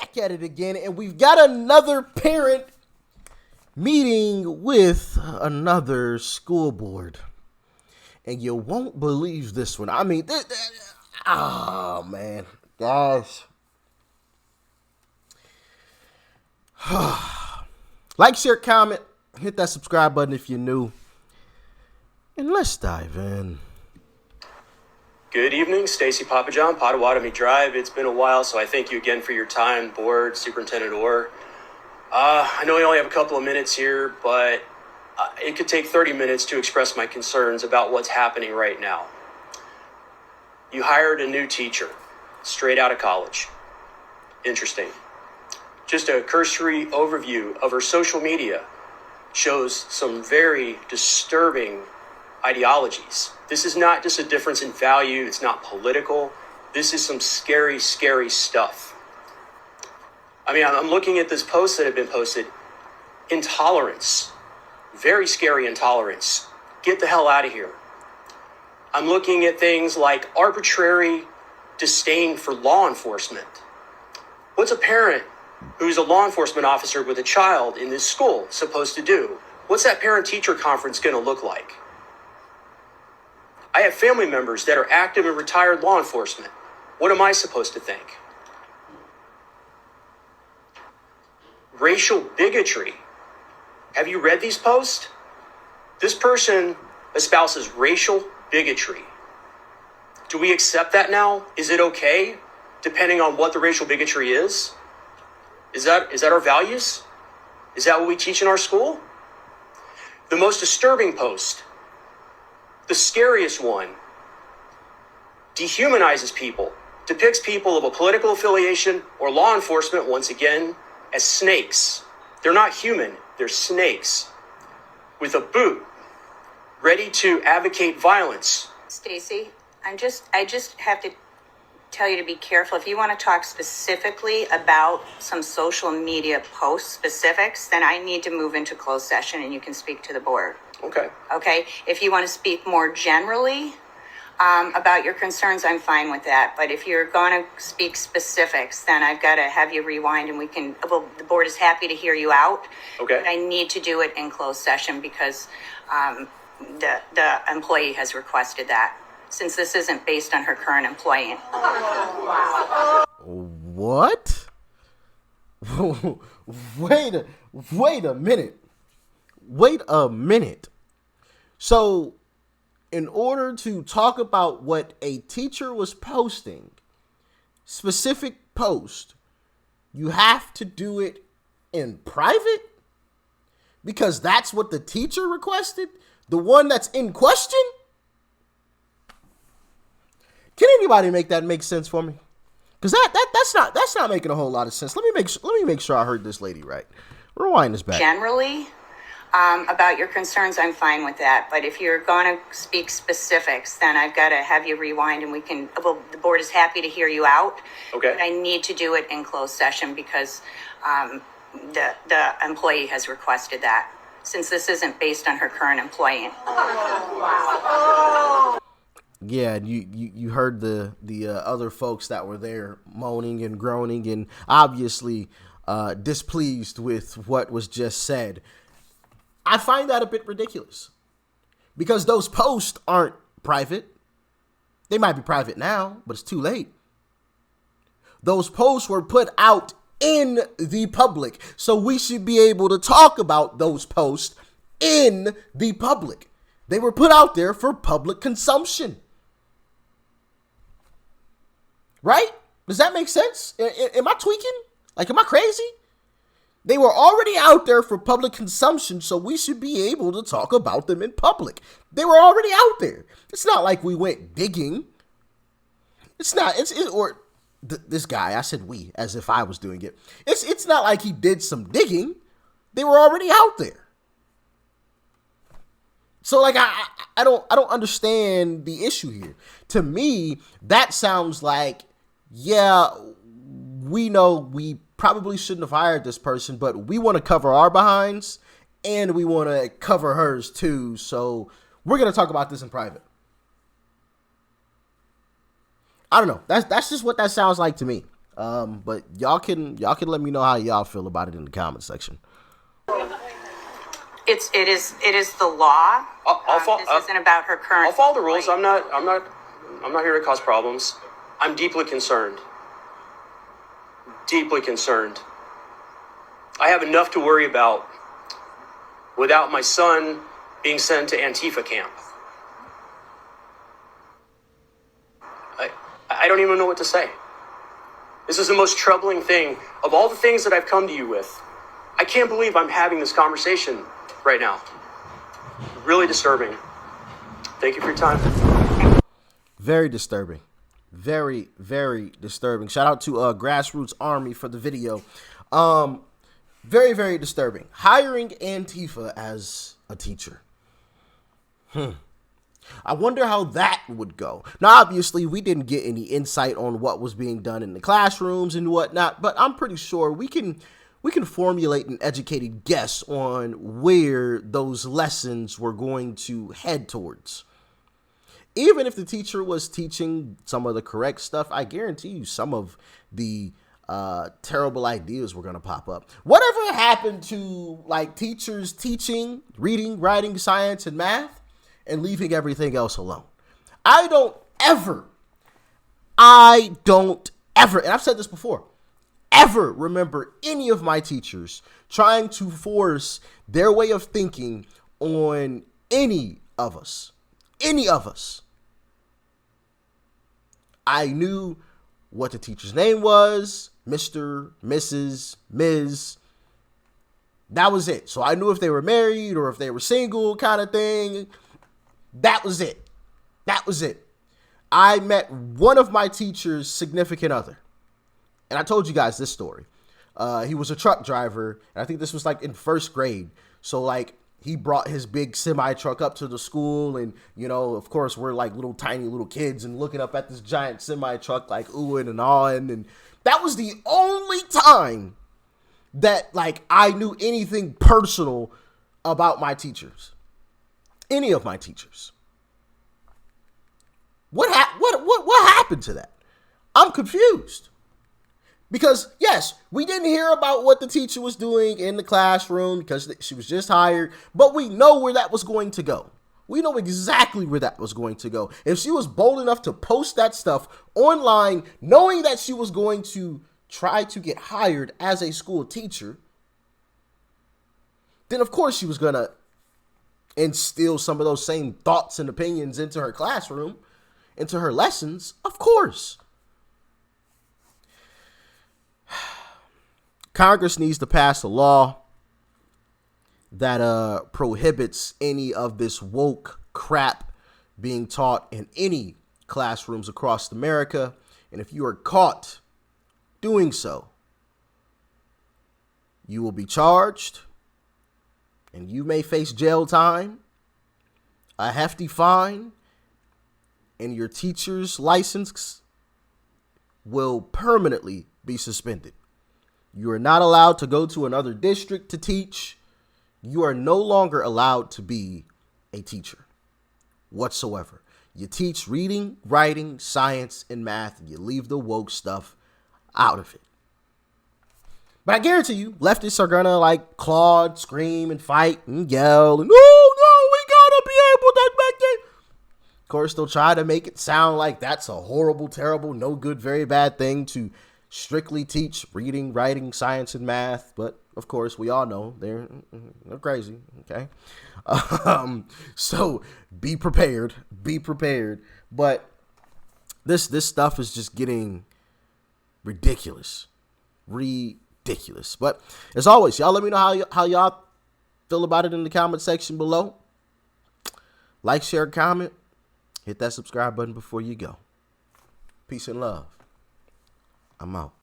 back at it again, and we've got another parent meeting with another school board. And you won't believe this one. I mean, oh, man. Guys. Like, share, comment. Hit that subscribe button if you're new. And let's dive in. Good evening, Stacy Papajohn, Potawatomi Drive. It's been a while, so I thank you again for your time, board, Superintendent Orr. I know we only have a couple of minutes here, but it could take 30 minutes to express my concerns about what's happening right now. You hired a new teacher, straight out of college. Interesting. Just a cursory overview of her social media shows some very disturbing ideologies. This is not just a difference in value. It's not political. This is some scary, scary stuff. I mean, I'm looking at this post that had been posted. Intolerance. Very scary intolerance. Get the hell out of here. I'm looking at things like arbitrary disdain for law enforcement. What's a parent who's a law enforcement officer with a child in this school supposed to do? What's that parent-teacher conference going to look like? I have family members that are active and retired law enforcement. What am I supposed to think? Racial bigotry. Have you read these posts? This person espouses racial bigotry. Do we accept that now? Is it okay, depending on what the racial bigotry is? Is that our values? Is that what we teach in our school? The most disturbing post, the scariest one, dehumanizes people, depicts people of a political affiliation or law enforcement, once again, as snakes. They're not human, they're snakes. With a boot, ready to advocate violence. Stacy, I just have to tell you to be careful. If you want to talk specifically about some social media post specifics, then I need to move into closed session and you can speak to the board. Okay. Okay? If you want to speak more generally about your concerns, I'm fine with that. But if you're going to speak specifics, then I've got to have you rewind and the board is happy to hear you out. Okay. But I need to do it in closed session because the employee has requested that, since this isn't based on her current employment. What? Wait a minute. Wait a minute. So, in order to talk about what a teacher was posting, specific post, you have to do it in private? Because that's what the teacher requested? The one that's in question? Can anybody make that make sense for me? Because that's not making a whole lot of sense. Let me make sure I heard this lady right. Rewind this back. Generally, about your concerns, I'm fine with that. But if you're going to speak specifics, then I've got to have you rewind and the board is happy to hear you out. Okay. But I need to do it in closed session because the employee has requested that, since this isn't based on her current employment. Yeah, you heard the other folks that were there moaning and groaning and obviously displeased with what was just said. I find that a bit ridiculous because those posts aren't private. They might be private now, but it's too late. Those posts were put out in the public, so we should be able to talk about those posts in the public. They were put out there for public consumption. Right? Does that make sense? Am I tweaking? Like, am I crazy? They were already out there for public consumption, so we should be able to talk about them in public. They were already out there. It's not like we went digging. It's not. This guy, I said we, as if I was doing it. It's not like he did some digging. They were already out there. So, like, I don't understand the issue here. To me, that sounds like, yeah, we know we probably shouldn't have hired this person, but we want to cover our behinds and we want to cover hers too. So we're going to talk about this in private. I don't know. That's just what that sounds like to me. But y'all can let me know how y'all feel about it in the comment section. It is the law. This isn't about her current. I'll follow the rules. I'm not here to cause problems. I'm deeply concerned. Deeply concerned. I have enough to worry about without my son being sent to Antifa camp. I don't even know what to say. This is the most troubling thing of all the things that I've come to you with. I can't believe I'm having this conversation right now. Really disturbing. Thank you for your time. Very disturbing. Very, very disturbing. Shout out to Grassroots Army for the video. Very, very disturbing. Hiring Antifa as a teacher. I wonder how that would go. Now, obviously, we didn't get any insight on what was being done in the classrooms and whatnot, but I'm pretty sure we can formulate an educated guess on where those lessons were going to head towards. Even if the teacher was teaching some of the correct stuff, I guarantee you some of the terrible ideas were going to pop up. Whatever happened to like teachers teaching reading, writing, science, and math and leaving everything else alone? I don't ever, and I've said this before, ever remember any of my teachers trying to force their way of thinking on any of us. I knew what the teacher's name was, Mr., Mrs., Ms. That was it. So I knew if they were married or if they were single kind of thing. That was it. I met one of my teacher's significant other. And I told you guys this story. He was a truck driver, and I think this was like in first grade. So like he brought his big semi truck up to the school, and you know, of course, we're like tiny little kids and looking up at this giant semi truck, like oohing and awing. And that was the only time that like I knew anything personal about my teachers, any of my teachers. What happened to that? I'm confused. Because, yes, we didn't hear about what the teacher was doing in the classroom because she was just hired, but we know where that was going to go. We know exactly where that was going to go. If she was bold enough to post that stuff online, knowing that she was going to try to get hired as a school teacher, then of course she was going to instill some of those same thoughts and opinions into her classroom, into her lessons, of course. Congress needs to pass a law that prohibits any of this woke crap being taught in any classrooms across America. And if you are caught doing so, you will be charged and you may face jail time, a hefty fine, and your teacher's license will permanently be suspended. You are not allowed to go to another district to teach. You are no longer allowed to be a teacher whatsoever. You teach reading, writing, science, and math, and you leave the woke stuff out of it. But I guarantee you, leftists are gonna like claw, scream, and fight and yell, and no, we gotta be able to make it. Of course, they'll try to make it sound like that's a horrible, terrible, no good, very bad thing to strictly teach reading, writing, science, and math. But of course, we all know they're crazy. Okay. So be prepared. But this stuff is just getting ridiculous. But as always, y'all let me know how y'all feel about it in the comment section below. Like, share, comment. Hit that subscribe button before you go. Peace and love. I'm out.